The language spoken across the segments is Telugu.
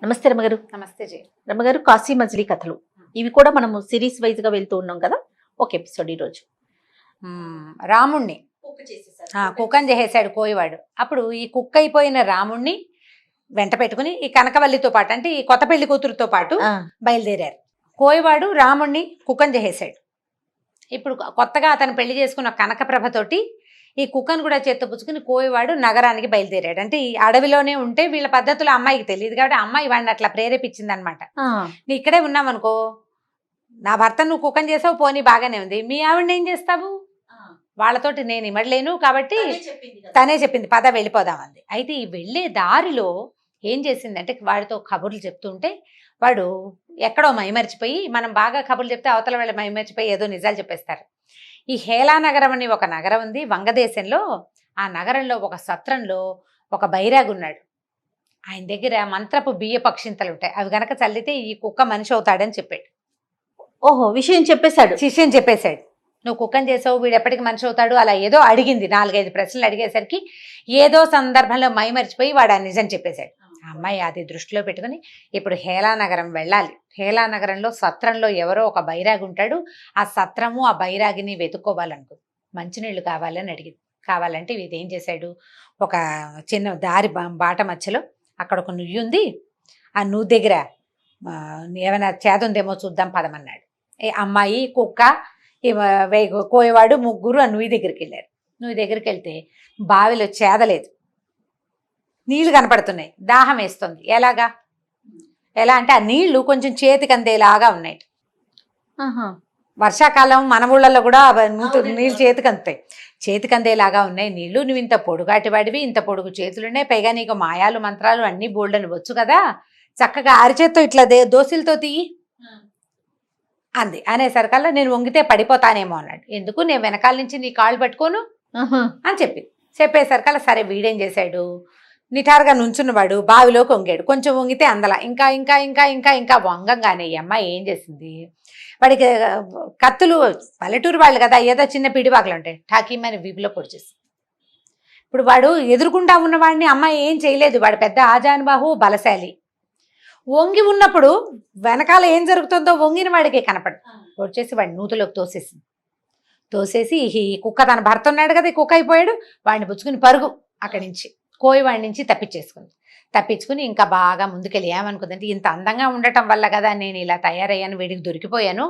నమస్తే రమగారు. నమస్తే జీ. రమగారు, కాశీ మజిలీ కథలు ఇవి కూడా మనము సిరీస్ వైజ్ గా వెళ్తూ ఉన్నాం కదా. ఒక ఎపిసోడ్ ఈరోజు రాముణ్ణి కుక్కని చేసేసాడు కోయివాడు. అప్పుడు ఈ కుక్క అయిపోయిన రాముణ్ణి వెంట పెట్టుకుని ఈ కనకవల్లితో పాటు అంటే ఈ కొత్త పెళ్లి కూతురుతో పాటు బయలుదేరారు. కోయివాడు రాముణ్ణి కుక్కని చేసేసాడు. ఇప్పుడు కొత్తగా అతను పెళ్లి చేసుకున్న కనకప్రభతోటి ఈ కుక్కను కూడా చేత్తో పుచ్చుకుని కోయివాడు నగరానికి బయలుదేరాడు. అంటే ఈ అడవిలోనే ఉంటే వీళ్ళ పద్ధతులు అమ్మాయికి తెలియదు కాబట్టి అమ్మాయి వాడిని అట్లా ప్రేరేపించింది అనమాట. నీ ఇక్కడే ఉన్నామనుకో, నా భర్త నువ్వు కుక్కని చేసావు, పోనీ బాగానే ఉంది, మీ ఆవిడని ఏం చేస్తావు, వాళ్ళతోటి నేను ఇమడలేను కాబట్టి తనే చెప్పింది పద వెళ్ళిపోదామంది. అయితే ఈ వెళ్ళే దారిలో ఏం చేసిందంటే వాడితో కబుర్లు చెప్తుంటే వాడు ఎక్కడో మైమరిచిపోయి, మనం బాగా కబుర్లు చెప్తే అవతల వాళ్ళ మైమరిచిపోయి ఏదో నిజాలు చెప్పేస్తారు. ఈ హేలానగరం అని ఒక నగరం ఉంది వంగదేశంలో. ఆ నగరంలో ఒక సత్రంలో ఒక బైరాగు ఉన్నాడు. ఆయన దగ్గర మంత్రపు బియ్య పక్షింతలు ఉంటాయి, అవి గనక చల్లితే ఈ కుక్క మనిషి అవుతాడని చెప్పాడు. ఓహో, విషయం చెప్పేశాడు, శిష్యం చెప్పేశాడు. నువ్వు కుక్కని చేసావు, వీడు ఎప్పటికి మనిషి అవుతాడు, అలా ఏదో అడిగింది. 4-5 ప్రశ్నలు అడిగేసరికి ఏదో సందర్భంలో మైమరిచిపోయి వాడు ఆ నిజం చెప్పేశాడు. అమ్మాయి అది దృష్టిలో పెట్టుకుని ఇప్పుడు హేలానగరం వెళ్ళాలి. హేలానగరంలో సత్రంలో ఎవరో ఒక బైరాగి ఉంటాడు, ఆ సత్రము ఆ బైరాగిని వెతుక్కోవాలనుకో, మంచినీళ్ళు కావాలని అడిగింది. కావాలంటే ఇది ఏం చేశాడు, ఒక చిన్న దారి బాట మధ్యలో అక్కడ ఒక నుయ్యి ఉంది, ఆ నువ్వు దగ్గర ఏమైనా చేదుందేమో చూద్దాం పదమన్నాడు. అమ్మాయి కుక్క కోయవాడు ముగ్గురు ఆ నుయ్యి దగ్గరికి వెళ్ళారు. నువ్వు దగ్గరికి వెళ్తే బావిలో చేదలేదు, నీళ్లు కనపడుతున్నాయి, దాహం వేస్తుంది. ఎలా అంటే ఆ నీళ్లు కొంచెం చేతికి అందేలాగా ఉన్నాయి. వర్షాకాలం మన ఊళ్ళల్లో కూడా నీళ్ళు చేతికి అందుతాయి, చేతికి అందేలాగా ఉన్నాయి నీళ్లు. నువ్వు ఇంత పొడుగాటి వాడివి, ఇంత పొడుగు చేతులున్నాయి, పైగా నీకు మాయాలు మంత్రాలు అన్నీ బోల్డని వచ్చు కదా, చక్కగా అరిచేత్తో ఇట్లా దోశలతో తీయి అంది. అనేసరికల్లా నేను వంగితే పడిపోతానేమో అన్నాడు. ఎందుకు, నేను వెనకాల నుంచి నీ కాళ్ళు పట్టుకోను అని చెప్పేసరికల్లా సరే వీడేం చేశాడు, నిటారుగా నుంచున్నవాడు బావిలోకి వంగాడు. కొంచెం వంగితే అందలా, ఇంకా ఇంకా ఇంకా ఇంకా ఇంకా వంగంగానే ఈ అమ్మాయి ఏం చేసింది, వాడికి కత్తులు పల్లెటూరు వాళ్ళు కదా, ఏదో చిన్న పిడివాకులు ఉంటాయి, ఠాకీమని వీపులో పొడిచేసి. ఇప్పుడు వాడు ఎదురుకుండా ఉన్నవాడిని అమ్మాయి ఏం చేయలేదు, వాడు పెద్ద ఆజానుబాహు బలశాలి. వంగి ఉన్నప్పుడు వెనకాల ఏం జరుగుతుందో వంగిన వాడికి కనపడు. వచ్చేసి వాడిని నూతులోకి తోసేసి ఈ కుక్క తన భర్త ఉన్నాడు కదా, ఈ కుక్క అయిపోయాడు, వాడిని పుచ్చుకుని పరుగు అక్కడి నుంచి కోయివాడి నుంచి తప్పించుకుని ఇంకా బాగా ముందుకెళ్ళి ఏమనుకుందంటే, ఇంత అందంగా ఉండటం వల్ల కదా నేను ఇలా తయారయ్యాను, వీడికి దొరికిపోయాను,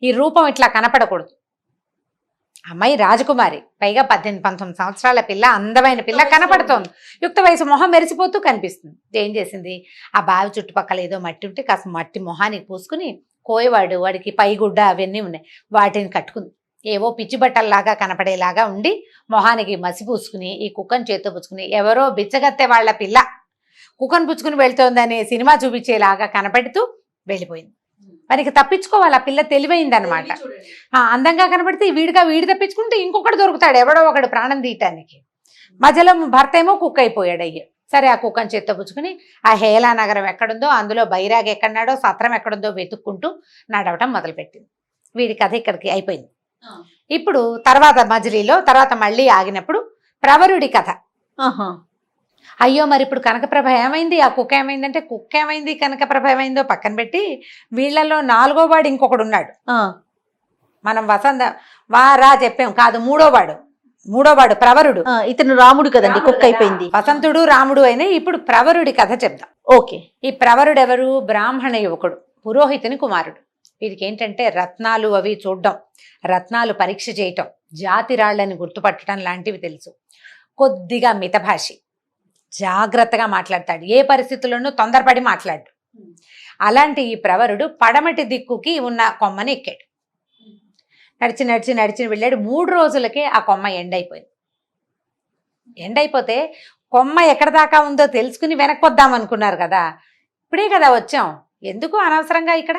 ఈ రూపం ఇట్లా కనపడకూడదు. అమ్మాయి రాజకుమారి, పైగా 18-19 సంవత్సరాల పిల్ల, అందమైన పిల్ల కనపడుతోంది, యుక్త వయసు, మొహం మెరిసిపోతూ కనిపిస్తుంది. ఏం చేసింది, ఆ బావి చుట్టుపక్కల ఏదో మట్టి ఉంటే కాస్త మట్టి మొహానికి పూసుకుని కోయవాడు వాడికి పైగుడ్డ అవన్నీ ఉన్నాయి వాటిని కట్టుకుంది. ఏవో పిచ్చి బట్టల్లాగా కనపడేలాగా ఉండి మొహానికి మసి పూసుకుని ఈ కుక్కను చేత్తో పుచ్చుకుని, ఎవరో బిచ్చగత్తె వాళ్ళ పిల్ల కుక్కను పుచ్చుకుని వెళ్తోందనే సినిమా చూపించేలాగా కనపడుతూ వెళ్ళిపోయింది. వారికి తప్పించుకోవాలి, ఆ పిల్ల తెలివైంది అనమాట. అందంగా కనపడితే వీడి తప్పించుకుంటే ఇంకొకటి దొరుకుతాడు, ఎవడో ఒకడు ప్రాణం తీయటానికి. మధ్యలో భర్త ఏమో కుక్క అయిపోయాడు. సరే ఆ కుక్కను చేత్తో పుచ్చుకుని ఆ హేలా నగరం ఎక్కడుందో, అందులో బైరాగ్ ఎక్కడున్నాడో, సత్రం ఎక్కడుందో వెతుక్కుంటూ నడవటం మొదలుపెట్టింది. వీడి కథ ఇక్కడికి అయిపోయింది. ఇప్పుడు తర్వాత మళ్ళీ ఆగినప్పుడు ప్రవరుడి కథ. అయ్యో మరి ఇప్పుడు కనకప్రభ ఏమైంది, ఆ కుక్క ఏమైందంటే, కుక్క ఏమైంది కనకప్రభ ఏమైందో పక్కన పెట్టి వీళ్ళలో 4వ వాడు ఇంకొకడు ఉన్నాడు. మనం వారా చెప్పాం కాదు, మూడో వాడు ప్రవరుడు. ఇతను రాముడు కదండి, కుక్క అయిపోయింది. వసంతుడు రాముడు అయినా ఇప్పుడు ప్రవరుడి కథ చెప్దాం. ఓకే. ఈ ప్రవరుడు ఎవరు, బ్రాహ్మణ యువకుడు, పురోహితుని కుమారుడు. వీరికి ఏంటంటే రత్నాలు అవి చూడడం, రత్నాలు పరీక్ష చేయటం, జాతి రాళ్ళని గుర్తుపట్టడం లాంటివి తెలుసు. కొద్దిగా మితభాషి, జాగ్రత్తగా మాట్లాడతాడు, ఏ పరిస్థితుల్లోనూ తొందరపడి మాట్లాడు. అలాంటి ఈ ప్రవరుడు పడమటి దిక్కుకి ఉన్న కొమ్మని ఎక్కాడు. నడిచి వెళ్ళాడు. 3 రోజులకే ఆ కొమ్మ ఎండైపోతే కొమ్మ ఎక్కడ దాకా ఉందో తెలుసుకుని వెనక్కి వద్దాం అనుకున్నారు కదా, ఇప్పుడే కదా వచ్చాం, ఎందుకు అనవసరంగా ఇక్కడ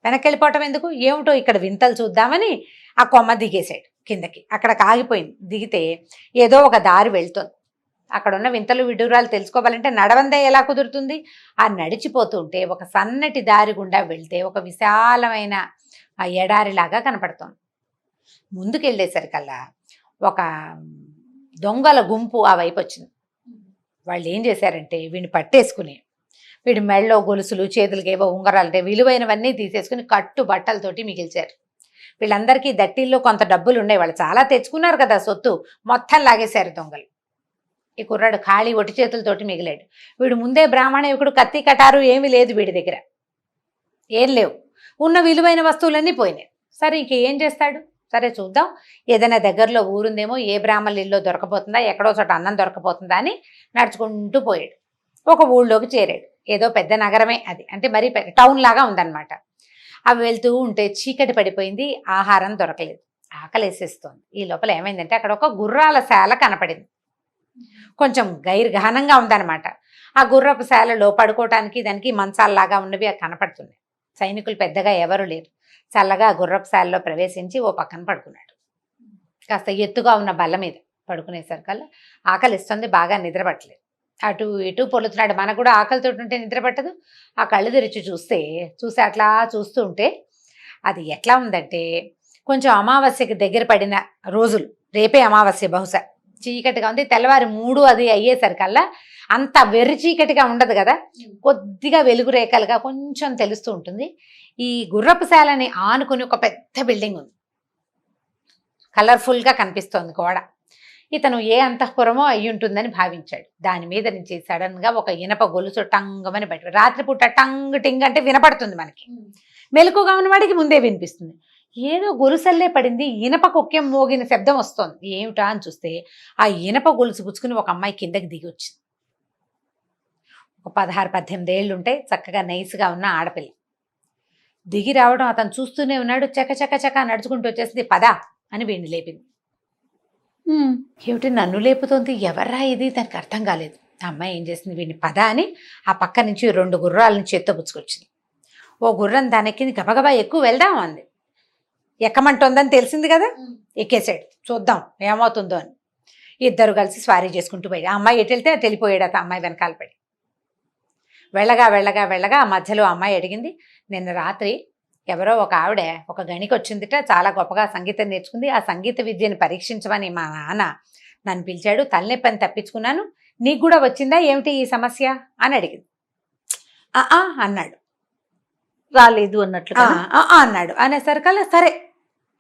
వెనక్కి వెళ్ళిపోవటం ఎందుకు, ఏమిటో ఇక్కడ వింతలు చూద్దామని ఆ కొమ్మ దిగేశాడు కిందకి. అక్కడ ఆగిపోయింది. దిగితే ఏదో ఒక దారి వెళ్తుంది. అక్కడ ఉన్న వింతలు విడూరాలు తెలుసుకోవాలంటే నడవందే ఎలా కుదురుతుంది. ఆ నడిచిపోతుంటే ఒక సన్నటి దారి గుండా వెళ్తే ఒక విశాలమైన ఆ ఎడారిలాగా కనపడుతుంది. ముందుకెళ్ళేసరికల్లా ఒక దొంగల గుంపు ఆ వైపు వచ్చింది. వాళ్ళు ఏం చేశారంటే వీడిని పట్టేసుకుని వీడి మెళ్ళలో గొలుసులు, చేతులకి ఏవో ఉంగరాలంటే విలువైనవన్నీ తీసేసుకుని కట్టు బట్టలతోటి మిగిల్చారు. వీళ్ళందరికీ దట్టిల్లో కొంత డబ్బులు ఉన్నాయి, వాళ్ళు చాలా తెచ్చుకున్నారు కదా సొత్తు, మొత్తం లాగేశారు దొంగలు. ఈ కుర్రాడు ఖాళీ ఒట్టి చేతులతోటి మిగిలాడు. వీడు ముందే బ్రాహ్మణ యువకుడు, కత్తి కటారు ఏమీ లేదు వీడి దగ్గర, ఏం లేవు, ఉన్న విలువైన వస్తువులన్నీ పోయినాయి. సరే ఇంక ఏం చేస్తాడు, సరే చూద్దాం, ఏదైనా దగ్గరలో ఊరుందేమో, ఏ బ్రాహ్మణుల ఇల్లు దొరకపోతుందా, ఎక్కడో చోట అన్నం దొరకపోతుందా అని నడుచుకుంటూ పోయాడు. ఒక ఊళ్ళోకి చేరాడు. ఏదో పెద్ద నగరమే అది, అంటే మరీ టౌన్ లాగా ఉందన్నమాట. అవి వెళ్తూ ఉంటే చీకటి పడిపోయింది, ఆహారం దొరకలేదు, ఆకలేసేస్తోంది. ఈ లోపల ఏమైందంటే అక్కడ ఒక గుర్రాల శాల కనపడింది. కొంచెం గైర్ఘనంగా ఉందన్నమాట. ఆ గుర్రపు శాలలో పడుకోవటానికి దానికి మంచాల్లాగా ఉన్నవి అవి కనపడుతున్నాయి. సైనికులు పెద్దగా ఎవరు లేరు. చల్లగా గుర్రపు శాలలో ప్రవేశించి ఓ పక్కన పడుకున్నాడు. కాస్త ఎత్తుగా ఉన్న బల్ల మీద పడుకునేసరికల్లా ఆకలిస్తుంది, బాగా నిద్రపట్టలేదు. అటు ఇటు పొలుతున్నాడు. మనకు కూడా ఆకలితో ఉంటే నిద్ర పట్టదు. ఆ కళ్ళు తెరిచి చూసి అట్లా చూస్తూ ఉంటే అది ఎట్లా ఉందంటే, కొంచెం అమావాస్యకి దగ్గర పడిన రోజులు, రేపే అమావాస్య బహుశా, చీకటిగా ఉంది. తెల్లవారి 3 అది అయ్యేసరికల్లా అంత వెర్రి చీకటిగా ఉండదు కదా, కొద్దిగా వెలుగు రేఖలుగా కొంచెం తెలుస్తూ ఉంటుంది. ఈ గుర్రపు శాలని ఆనుకుని ఒక పెద్ద బిల్డింగ్ ఉంది, కలర్ఫుల్గా కనిపిస్తోంది గోడ. ఇతను ఏ అంతఃపురమో అయ్యి ఉంటుందని భావించాడు. దాని మీద నుంచి సడన్గా ఒక ఇనప గొలుసు టంగమని బయట, రాత్రిపూట టంగ్ టింగ్ అంటే వినపడుతుంది మనకి, మెలకుగా ఉన్నవాడికి ముందే వినిపిస్తుంది. ఏదో గొలుసల్లే పడింది, ఇనప కొక్కెం మోగిన శబ్దం వస్తోంది. ఏమిటా అని చూస్తే ఆ ఇనప గొలుసు గుచ్చుకుని ఒక అమ్మాయి కిందకి దిగి వచ్చింది. ఒక 16-18 ఏళ్ళు ఉంటాయి, చక్కగా నైస్గా ఉన్న ఆడపిల్ల దిగి రావడం అతను చూస్తూనే ఉన్నాడు. చక నడుచుకుంటూ వచ్చేసింది. పదా అని వీడిని లేపింది. ఏమిటి నన్ను లేపుతోంది, ఎవర్రా ఇది, దానికి అర్థం కాలేదు. ఆ అమ్మాయి ఏం చేసింది, వీడిని పద అని ఆ పక్క నుంచి 2 గుర్రాలను చేత్తో పుచ్చుకొచ్చింది. ఓ గుర్రం దానికి గబగబా ఎక్కువ వెళ్దాం అంది. ఎక్కమంటోందని తెలిసింది కదా, ఎక్కేసాడు. చూద్దాం ఏమవుతుందో అని. ఇద్దరు కలిసి స్వారీ చేసుకుంటూ పోయాడు. ఆ అమ్మాయి ఎటు వెళ్తే అటు వెళ్ళిపోయాడు. ఆ అమ్మాయి వెనకాల పడి వెళ్ళగా ఆ మధ్యలో అమ్మాయి అడిగింది, నిన్న రాత్రి ఎవరో ఒక ఆవిడ ఒక గణికి వచ్చిందిట, చాలా గొప్పగా సంగీతం నేర్చుకుంది, ఆ సంగీత విద్యను పరీక్షించమని మా నాన్న నన్ను పిలిచాడు, తలనొప్పని తప్పించుకున్నాను, నీకు కూడా వచ్చిందా ఏమిటి ఈ సమస్య అని అడిగింది. అన్నాడు. రాలేదు అన్నట్లు అన్నాడు. అనేసరికల్లా సరే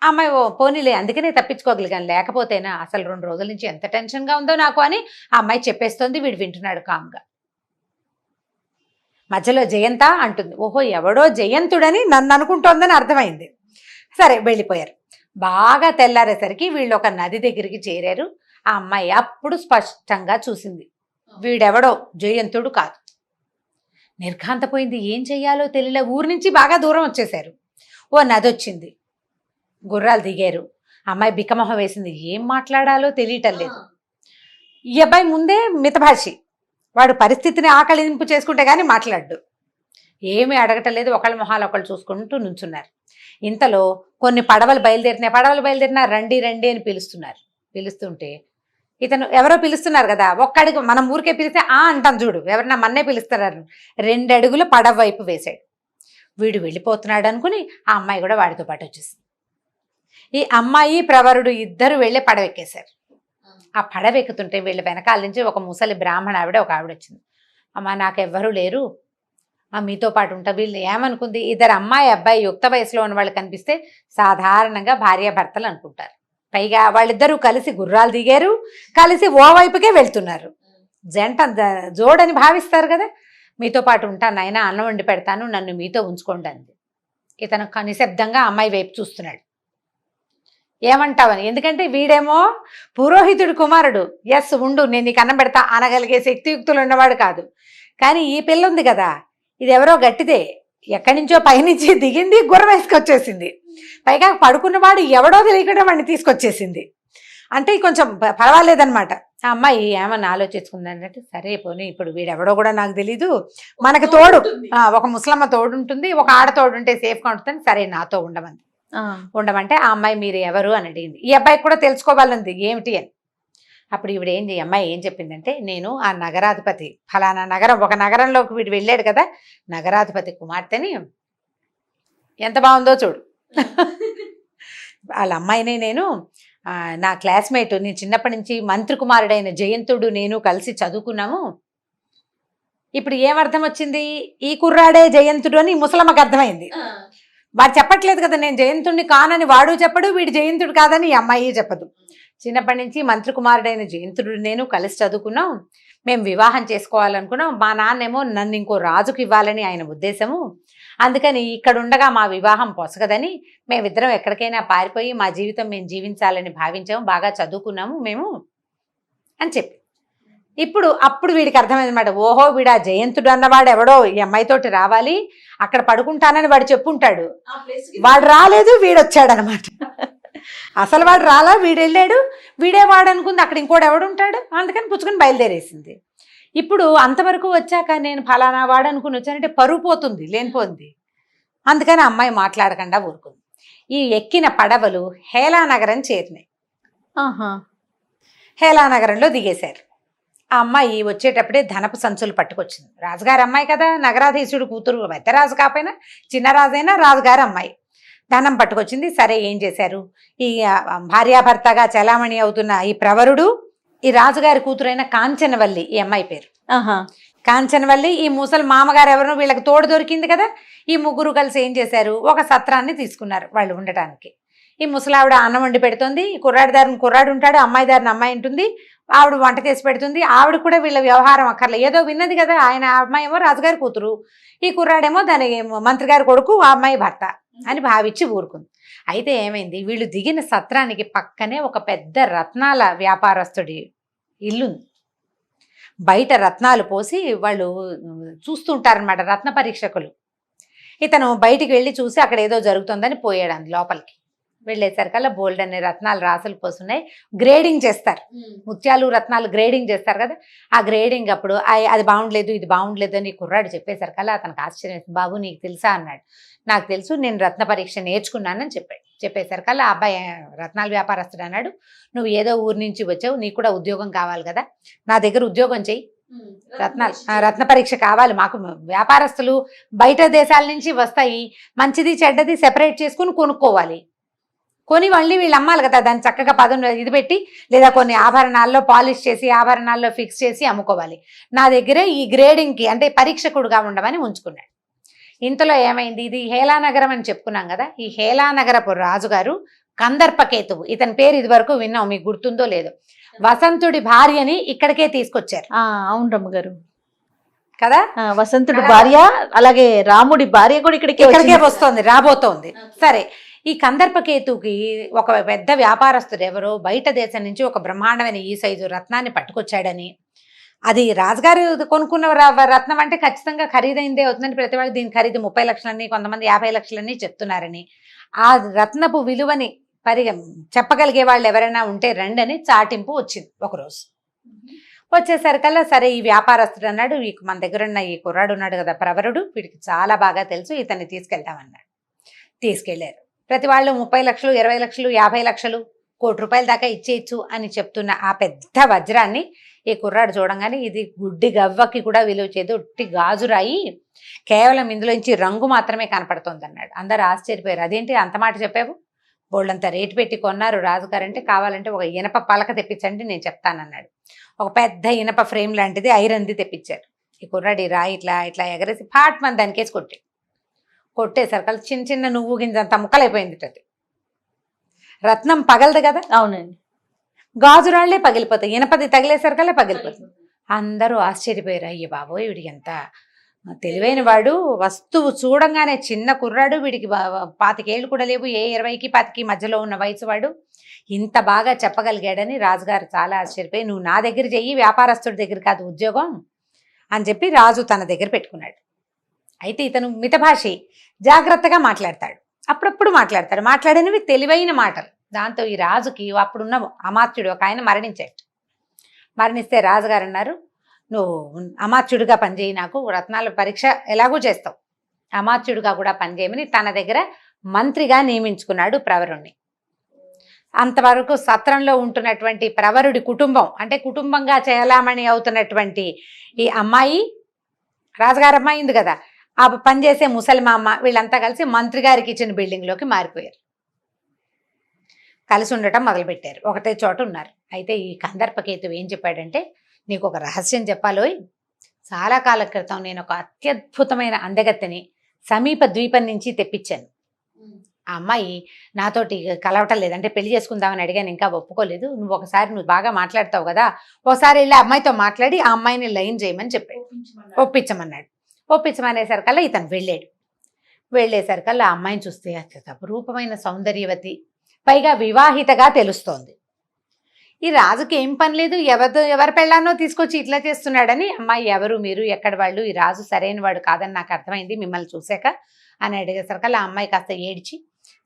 అమ్మాయి ఓ పోనీలే, అందుకనే తప్పించుకోగలిగాను, లేకపోతేనా అసలు 2 రోజుల నుంచి ఎంత టెన్షన్గా ఉందో నాకు అని ఆ అమ్మాయి చెప్పేస్తోంది. వీడు వింటున్నాడు కామ్గా. మధ్యలో జయంత అంటుంది. ఓహో ఎవడో జయంతుడని నన్ను అనుకుంటోందని అర్థమైంది. సరే వెళ్ళిపోయారు. బాగా తెల్లారేసరికి వీళ్ళు ఒక నది దగ్గరికి చేరారు. ఆ అమ్మాయి అప్పుడు స్పష్టంగా చూసింది, వీడెవడో జయంతుడు కాదు. నిర్ఘాంతపోయింది, ఏం చెయ్యాలో తెలియలే. ఊరి నుంచి బాగా దూరం వచ్చేసారు. ఓ నది వచ్చింది, గుర్రాలు దిగారు. అమ్మాయి బిక్కమొహం వేసింది, ఏం మాట్లాడాలో తెలియటం లేదు. ఈ అబ్బాయి ముందే మితభాషి, వాడు పరిస్థితిని ఆకలింపు చేసుకుంటే కానీ మాట్లాడు, ఏమీ అడగటం లేదు. ఒకళ్ళ మొహాలు ఒకళ్ళు చూసుకుంటూ నుంచున్నారు. ఇంతలో కొన్ని పడవలు బయలుదేరినా రండి అని పిలుస్తుంటే ఇతను ఎవరో పిలుస్తున్నారు కదా, ఒక్కడికి మనం ఊరికే పిలిస్తే అంటాం చూడు, ఎవరన్నా మన్నే పిలుస్తున్నారు, 2 అడుగులు పడవ వైపు వేశాడు. వీడు వెళ్ళిపోతున్నాడు అనుకుని ఆ అమ్మాయి కూడా వాడితో పాటు వచ్చేసింది. ఈ అమ్మాయి ప్రవరుడు ఇద్దరు వెళ్ళి పడవెక్కేశారు. ఆ పడవెక్కుతుంటే వీళ్ళ వెనకాల నుంచి ఒక ముసలి బ్రాహ్మణ ఒక ఆవిడ వచ్చింది. అమ్మ నాకెవ్వరూ లేరు, మీతో పాటు ఉంటా. వీళ్ళు ఏమనుకుంది, ఇద్దరు అమ్మాయి అబ్బాయి యుక్త వయసులో ఉన్న వాళ్ళు కనిపిస్తే సాధారణంగా భార్యాభర్తలు అనుకుంటారు. పైగా వాళ్ళిద్దరూ కలిసి గుర్రాలు దిగారు, కలిసి ఓవైపుకే వెళ్తున్నారు, జంట జోడని భావిస్తారు కదా. మీతో పాటు ఉంటాను నాయనా, అన్నం వండి పెడతాను, నన్ను మీతో ఉంచుకోండి అంది. ఇతను నిశ్శబ్దంగా అమ్మాయి వైపు చూస్తున్నాడు, ఏమంటావని. ఎందుకంటే వీడేమో పురోహితుడు కుమారుడు, ఎస్ ఉండు నేను నీకు అన్నం పెడతా అనగలిగే శక్తియుక్తులు ఉన్నవాడు కాదు. కానీ ఈ పిల్ల ఉంది కదా, ఇది ఎవరో గట్టిదే, ఎక్కడి నుంచో పైనుంచి దిగింది, గుర్రం వేసుకొచ్చేసింది. పైగా పడుకున్నవాడు ఎవడో తెలియకుండా వాడిని తీసుకొచ్చేసింది. అంటే కొంచెం పర్వాలేదనమాట. ఆ అమ్మాయి ఏమన్నా ఆలోచించుకుంది అంటే, సరే పోనీ ఇప్పుడు వీడెవడో కూడా నాకు తెలీదు, మనకు తోడు ఒక ముసలమ్మ తోడు ఉంటుంది, ఒక ఆడ తోడు ఉంటే సేఫ్గా ఉంటుంది, సరే నాతో ఉండమంటే ఆ అమ్మాయి మీరు ఎవరు అని అడిగింది. ఈ అబ్బాయికి కూడా తెలుసుకోవాలంది ఏమిటి అని. అప్పుడు ఈవిడ అమ్మాయి ఏం చెప్పిందంటే, నేను ఆ నగరాధిపతి ఫలానా నగరం, ఒక నగరంలోకి వీడు వెళ్ళాడు కదా, నగరాధిపతి కుమార్తెని, ఎంత బాగుందో చూడు. వాళ్ళ అమ్మాయిని నేను నా క్లాస్మేట్, నేను చిన్నప్పటి నుంచి మంత్రి కుమారుడైన జయంతుడు నేను కలిసి చదువుకున్నాము, ఇప్పుడు ఏమర్థం వచ్చింది? ఈ కుర్రాడే జయంతుడు అని ఈ ముసలమ్మకి అర్థమైంది. వాడు చెప్పట్లేదు కదా నేను జయంతుడిని కానని, వాడు చెప్పడు, వీడు జయంతుడు కాదని ఈ అమ్మాయి చెప్పదు. చిన్నప్పటి నుంచి మంత్రి కుమారుడైన జయంతుడు నేను కలిసి చదువుకున్నాం, మేము వివాహం చేసుకోవాలనుకున్నాం. మా నాన్నేమో నన్ను ఇంకో రాజుకి ఇవ్వాలని ఆయన ఉద్దేశము, అందుకని ఇక్కడ ఉండగా మా వివాహం పొసగదని మేమిద్దరం ఎక్కడికైనా పారిపోయి మా జీవితం మేము జీవించాలని భావించాము, బాగా చదువుకున్నాము మేము అని చెప్పి. అప్పుడు వీడికి అర్థమైంది అనమాట. ఓహో, వీడు ఆ జయంతుడు అన్నవాడు ఎవడో ఈ అమ్మాయితోటి రావాలి, అక్కడ పడుకుంటానని వాడు చెప్పుంటాడు. వాడు రాలేదు, వీడు వచ్చాడనమాట. అసలు వాడు రాలా, వీడు వెళ్ళాడు, వీడే వాడు అనుకుంది. అక్కడ ఇంకోటి ఎవడు ఉంటాడు, అందుకని పుచ్చుకొని బయలుదేరేసింది. ఇప్పుడు అంతవరకు వచ్చాక నేను ఫలానా వాడు అనుకుని వచ్చానంటే పరువు పోతుంది, లేనిపోతుంది. అందుకని అమ్మాయి మాట్లాడకుండా ఊరుకుంది. ఈ ఎక్కిన పడవలు హేలానగరం చేరినాయి. హేలానగరంలో దిగేశారు. ఆ అమ్మాయి వచ్చేటప్పుడే ధనపు సంచులు పట్టుకొచ్చింది. రాజుగారి అమ్మాయి కదా, నగరాధీశుడు కూతురు, పెద్ద రాజు కాకపోయినా చిన్న రాజైనా రాజుగారి అమ్మాయి. ధనం పట్టుకొచ్చింది. సరే, ఏం చేశారు? ఈ భార్యాభర్తగా చలామణి అవుతున్న ఈ ప్రవరుడు, ఈ రాజుగారి కూతురైన కాంచనవల్లి, ఈ అమ్మాయి పేరు కాంచనవల్లి. ఈ ముసలి మామగారు ఎవరు, వీళ్ళకి తోడు దొరికింది కదా. ఈ ముగ్గురు కలిసి ఏం చేశారు? ఒక సత్రాన్ని తీసుకున్నారు వాళ్ళు ఉండటానికి. ఈ ముసలావిడ అన్నం వండి పెడుతుంది, కుర్రాడి దారిని కుర్రాడు ఉంటాడు, అమ్మాయి దారిని అమ్మాయి ఉంటుంది, ఆవిడ వంట చేసి పెడుతుంది. ఆవిడ కూడా వీళ్ళ వ్యవహారం అక్కర్లే, ఏదో విన్నది కదా. ఆయన అమ్మాయి ఏమో రాజుగారి కూతురు, ఈ కుర్రాడేమో దాని మంత్రి గారి కొడుకు, ఆ అమ్మాయి భర్త అని భావించి ఊరుకుంది. అయితే ఏమైంది? వీళ్ళు దిగిన సత్రానికి పక్కనే ఒక పెద్ద రత్నాల వ్యాపారస్తుడి ఇల్లుంది. బయట రత్నాలు పోసి వాళ్ళు చూస్తుంటారనమాట, రత్న పరీక్షకులు. ఇతను బయటికి వెళ్ళి చూసి అక్కడ ఏదో జరుగుతుందని పోయాడు లోపలికి. వెళ్ళేసరికల్లా బోల్డ్ అనే రత్నాలు రాసులు పోస్తున్నాయి. గ్రేడింగ్ చేస్తారు, ముత్యాలు రత్నాలు గ్రేడింగ్ చేస్తారు కదా. ఆ గ్రేడింగ్ అప్పుడు అది బాగుండలేదు, ఇది బాగుండలేదు అని కుర్రాడు చెప్పేసరికల్లా అతనికి ఆశ్చర్యం. బాబు నీకు తెలుసా అన్నాడు. నాకు తెలుసు, నేను రత్న పరీక్ష నేర్చుకున్నానని చెప్పేసరికల్లా ఆ అబ్బాయి రత్నాల వ్యాపారస్తుడు అన్నాడు, నువ్వు ఏదో ఊరి నుంచి వచ్చావు, నీకు కూడా ఉద్యోగం కావాలి కదా, నా దగ్గర ఉద్యోగం చెయ్యి. రత్న పరీక్ష కావాలి మాకు, వ్యాపారస్తులు బయట దేశాల నుంచి వస్తాయి, మంచిది చెడ్డది సెపరేట్ చేసుకుని కొనుక్కోవాలి. కొని మళ్ళీ వీళ్ళు అమ్మాలి కదా, దాన్ని చక్కగా ఇది పెట్టి, లేదా కొన్ని ఆభరణాల్లో పాలిష్ చేసి ఆభరణాల్లో ఫిక్స్ చేసి అమ్ముకోవాలి. నా దగ్గరే ఈ గ్రేడింగ్కి అంటే పరీక్షకుడుగా ఉండమని ఉంచుకున్నాడు. ఇంతలో ఏమైంది? ఇది హేలానగరం అని చెప్పుకున్నాం కదా. ఈ హేలానగరపు రాజుగారు కందర్పకేతువు, ఇతని పేరు ఇది వరకు విన్నాం, మీకు గుర్తుందో లేదో. వసంతుడి భార్యని ఇక్కడికే తీసుకొచ్చారు. అవును గారు కదా, వసంతుడి భార్య, అలాగే రాముడి భార్య కూడా ఇక్కడికే వస్తోంది, రాబోతోంది. సరే, ఈ కందర్పకేతుకి ఒక పెద్ద వ్యాపారస్తుడు ఎవరో బయట దేశం నుంచి ఒక బ్రహ్మాండమైన ఈ సైజు రత్నాన్ని పట్టుకొచ్చాడని, అది రాజుగారు కొనుక్కున్న రత్నం అంటే ఖచ్చితంగా ఖరీదైందే అవుతుందని ప్రతి వాళ్ళు దీని ఖరీదు 30 లక్షలని, కొంతమంది 50 లక్షలని చెప్తున్నారని, ఆ రత్నపు విలువని చెప్పగలిగే వాళ్ళు ఎవరైనా ఉంటే రండి అని చాటింపు వచ్చింది ఒకరోజు. వచ్చేసరికల్లా సరే, ఈ వ్యాపారస్తుడు అన్నాడు, మన దగ్గర ఉన్న ఈ కుర్రాడు ఉన్నాడు కదా ప్రవరుడు, వీడికి చాలా బాగా తెలుసు, ఇతన్ని తీసుకెళ్తామన్నాడు. తీసుకెళ్లారు. ప్రతి వాళ్ళు 30 లక్షలు, 20 లక్షలు, 50 లక్షలు, ₹1,00,00,000 దాకా ఇచ్చేయచ్చు అని చెప్తున్న ఆ పెద్ద వజ్రాన్ని ఈ కుర్రాడు చూడంగానే, ఇది గుడ్డి గవ్వకి కూడా విలువ చేయదు, ఒట్టి గాజురాయి, కేవలం ఇందులోంచి రంగు మాత్రమే కనపడుతుంది అన్నాడు. అందరు ఆశ్చర్యపోయారు. అదేంటి అంత మాట చెప్పావు? బోళ్ళంత రేటు పెట్టి కొన్నారు రాజుగారంటే, కావాలంటే ఒక ఇనప పలక తెప్పించండి నేను చెప్తానన్నాడు. ఒక పెద్ద ఇనప ఫ్రేమ్ లాంటిది ఐరన్ది తెప్పించారు. ఈ కుర్రాడు ఈ రాయి ఇట్లా ఇట్లా ఎగరేసి పాట్ మన దానికేసి కొట్టేసరికి చిన్న చిన్న నువ్వు గింజంత ముక్కలైపోయింది. అది రత్నం పగలదు కదా. అవునండి, గాజురాళ్లే పగిలిపోతాయి, ఇనపది తగిలేసరికల్లా పగిలిపోతుంది. అందరూ ఆశ్చర్యపోయారు. అయ్య బాబోయ్, వీడికి ఎంత తెలివైన వాడు, వస్తువు చూడంగానే చిన్న కుర్రాడు, వీడికి 25 ఏళ్ళు కూడా లేవు, 20కి 10కి మధ్యలో ఉన్న వయసు వాడు ఇంత బాగా చెప్పగలిగాడని రాజుగారు చాలా ఆశ్చర్యపోయి, నువ్వు నా దగ్గర చెయ్యి, వ్యాపారస్తుడి దగ్గర కాదు ఉద్యోగం అని చెప్పి రాజు తన దగ్గర పెట్టుకున్నాడు. అయితే ఇతను మితభాషి, జాగ్రత్తగా మాట్లాడతాడు, అప్పుడప్పుడు మాట్లాడతాడు, మాట్లాడినవి తెలివైన మాటలు. దాంతో ఈ రాజుకి అప్పుడున్న అమాత్యుడు ఒక ఆయన మరణించాడు. మరణిస్తే రాజుగారు అన్నారు, నువ్వు అమాత్యుడిగా పనిచేయి, నాకు రత్నాల పరీక్ష ఎలాగూ చేస్తావు, అమాత్యుడిగా కూడా పనిచేయమని తన దగ్గర మంత్రిగా నియమించుకున్నాడు ప్రవరుణ్ణి. అంతవరకు సత్రంలో ఉంటున్నటువంటి ప్రవరుడి కుటుంబం అంటే కుటుంబంగా చలామణి అవుతున్నటువంటి ఈ అమ్మాయి, రాజుగారి అమ్మాయి ఉంది కదా, ఆ పనిచేసే ముసలిమామ, వీళ్ళంతా కలిసి మంత్రి గారికి ఇచ్చిన బిల్డింగ్లోకి మారిపోయారు. కలిసి ఉండటం మొదలుపెట్టారు, ఒకటే చోట ఉన్నారు. అయితే ఈ కందర్పకేతు ఏం చెప్పాడంటే, నీకు ఒక రహస్యం చెప్పాలోయ్, చాలా కాలం క్రితం నేను ఒక అత్యద్భుతమైన అందగత్తెని సమీప ద్వీపం నుంచి తెప్పించాను. ఆ అమ్మాయి నాతోటి కలవటం లేదంటే పెళ్లి చేసుకుందామని అడిగాను, ఇంకా ఒప్పుకోలేదు. నువ్వు బాగా మాట్లాడతావు కదా, ఒకసారి వెళ్ళి ఆ అమ్మాయితో మాట్లాడి ఆ అమ్మాయిని లైన్ చేయమని చెప్పాడు. ఒప్పించమన్నాడు. ఒప్పించమనేసరికల్లా ఇతను వెళ్ళేసరికల్లా ఆ అమ్మాయిని చూస్తే అపరూపమైన సౌందర్యవతి, పైగా వివాహితగా తెలుస్తోంది. ఈ రాజుకి ఏం పని లేదు, ఎవరి పెళ్ళానో తీసుకొచ్చి ఇట్లా చేస్తున్నాడని, అమ్మాయి ఎవరు మీరు, ఎక్కడ వాళ్ళు, ఈ రాజు సరైన వాడు కాదని నాకు అర్థమైంది మిమ్మల్ని చూశాక అని అడిగేసరికల్లా ఆ అమ్మాయి కాస్త ఏడ్చి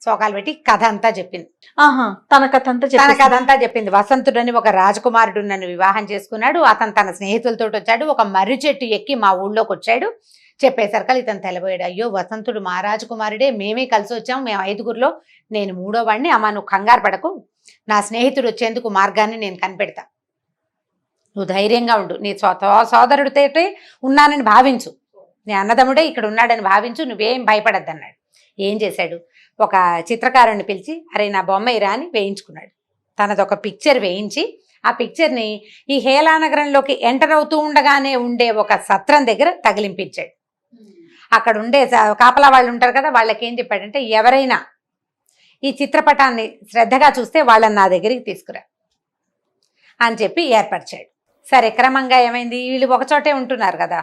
సోకాలు పెట్టి కథ అంతా చెప్పింది. తన కథ అంతా చెప్పింది. వసంతుడని ఒక రాజకుమారుడు నన్ను వివాహం చేసుకున్నాడు, అతను తన స్నేహితులతో వచ్చాడు, ఒక మర్రి చెట్టు ఎక్కి మా ఊళ్ళోకి వచ్చాడు. చెప్పేసరికల్ ఇతను తెలబోయాడు. అయ్యో వసంతుడు మా రాజకుమారుడే, మేమే కలిసి వచ్చాం, మేము 5గురిలో నేను 3వ వాడిని. అమ్మ నువ్వు కంగారు పడకు, నా స్నేహితుడు వచ్చేందుకు మార్గాన్ని నేను కనిపెడతా, నువ్వు ధైర్యంగా ఉండు, నీ సోదరుడితో ఉన్నానని భావించు, నీ అన్నదమ్ముడే ఇక్కడ ఉన్నాడని భావించు, నువ్వేం భయపడద్దన్నాడు. ఏం చేశాడు, ఒక చిత్రకారుని పిలిచి అరే నా బొమ్మ ఇరా అని వేయించుకున్నాడు. తనదొక పిక్చర్ వేయించి ఆ పిక్చర్ని ఈ హేలానగరంలోకి ఎంటర్ అవుతూ ఉండగానే ఉండే ఒక సత్రం దగ్గర తగిలింపించాడు. అక్కడ ఉండే కాపలా వాళ్ళు ఉంటారు కదా, వాళ్ళకి ఏం చెప్పాడంటే ఎవరైనా ఈ చిత్రపటాన్ని శ్రద్ధగా చూస్తే వాళ్ళని నా దగ్గరికి తీసుకురా అని చెప్పి ఏర్పరిచాడు. సరే క్రమంగా ఏమైంది, వీళ్ళు ఒకచోటే ఉంటున్నారు కదా,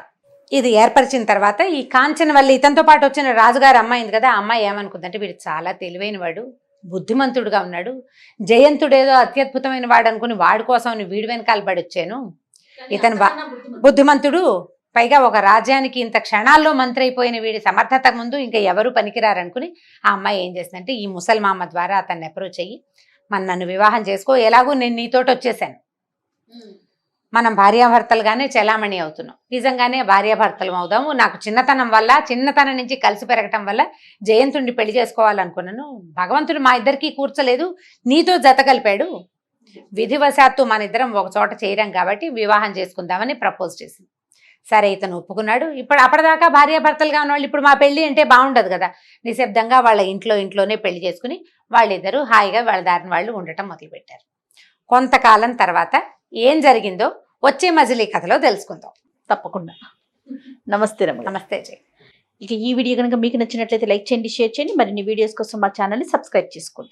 ఇది ఏర్పరిచిన తర్వాత ఈ కాంచనవల్లి ఇతనితో పాటు వచ్చిన రాజుగారు అమ్మాయింది కదా, ఆ అమ్మాయి ఏమనుకుందంటే వీడు చాలా తెలివైన వాడు, బుద్ధిమంతుడుగా ఉన్నాడు, జయంతుడేదో అత్యద్భుతమైన వాడు అనుకుని వాడి కోసం వీడి వెనకాల పడొచ్చాను, ఇతను బుద్ధిమంతుడు, పైగా ఒక రాజ్యానికి ఇంత క్షణాల్లో మంత్రి అయిపోయిన వీడి సమర్థత ముందు ఇంకా ఎవరు పనికిరారనుకుని ఆ అమ్మాయి ఏం చేసిందంటే ఈ ముసల్మామ ద్వారా అతన్ని అప్రోచ్ అయ్యి నన్ను వివాహం చేసుకో, ఎలాగూ నేను నీతోటి వచ్చేసాను, మనం భార్యాభర్తలుగానే చలామణి అవుతున్నాం, నిజంగానే భార్యాభర్తలు అవుదాము, నాకు చిన్నతనం నుంచి కలిసి పెరగటం వల్ల జయంతుడిని పెళ్లి చేసుకోవాలనుకున్నాను, భగవంతుడు మా ఇద్దరికి కూర్చలేదు, నీతో జత కలిపాడు, విధివశాత్తు మన ఇద్దరం ఒక చోట చేరాం కాబట్టి వివాహం చేసుకుందామని ప్రపోజ్ చేసింది. సరే ఇతను ఒప్పుకున్నాడు. ఇప్పుడు అప్పటిదాకా భార్యాభర్తలుగా ఉన్నవాళ్ళు ఇప్పుడు మా పెళ్లి అంటే బాగుండదు కదా, నిశ్శబ్దంగా వాళ్ళ ఇంట్లోనే పెళ్లి చేసుకుని వాళ్ళిద్దరూ హాయిగా వాళ్ళ దారిని వాళ్ళు ఉండటం మొదలుపెట్టారు. కొంతకాలం తర్వాత ఏం జరిగిందో వచ్చే మజిలీ కథలో తెలుసుకుందాం. తప్పకుండా. నమస్తే రమ్య. నమస్తే జై. ఇక ఈ వీడియో కనుక మీకు నచ్చినట్లయితే లైక్ చేయండి, షేర్ చేయండి, మరిన్ని వీడియోస్ కోసం మా ఛానల్ని సబ్స్క్రైబ్ చేసుకోండి.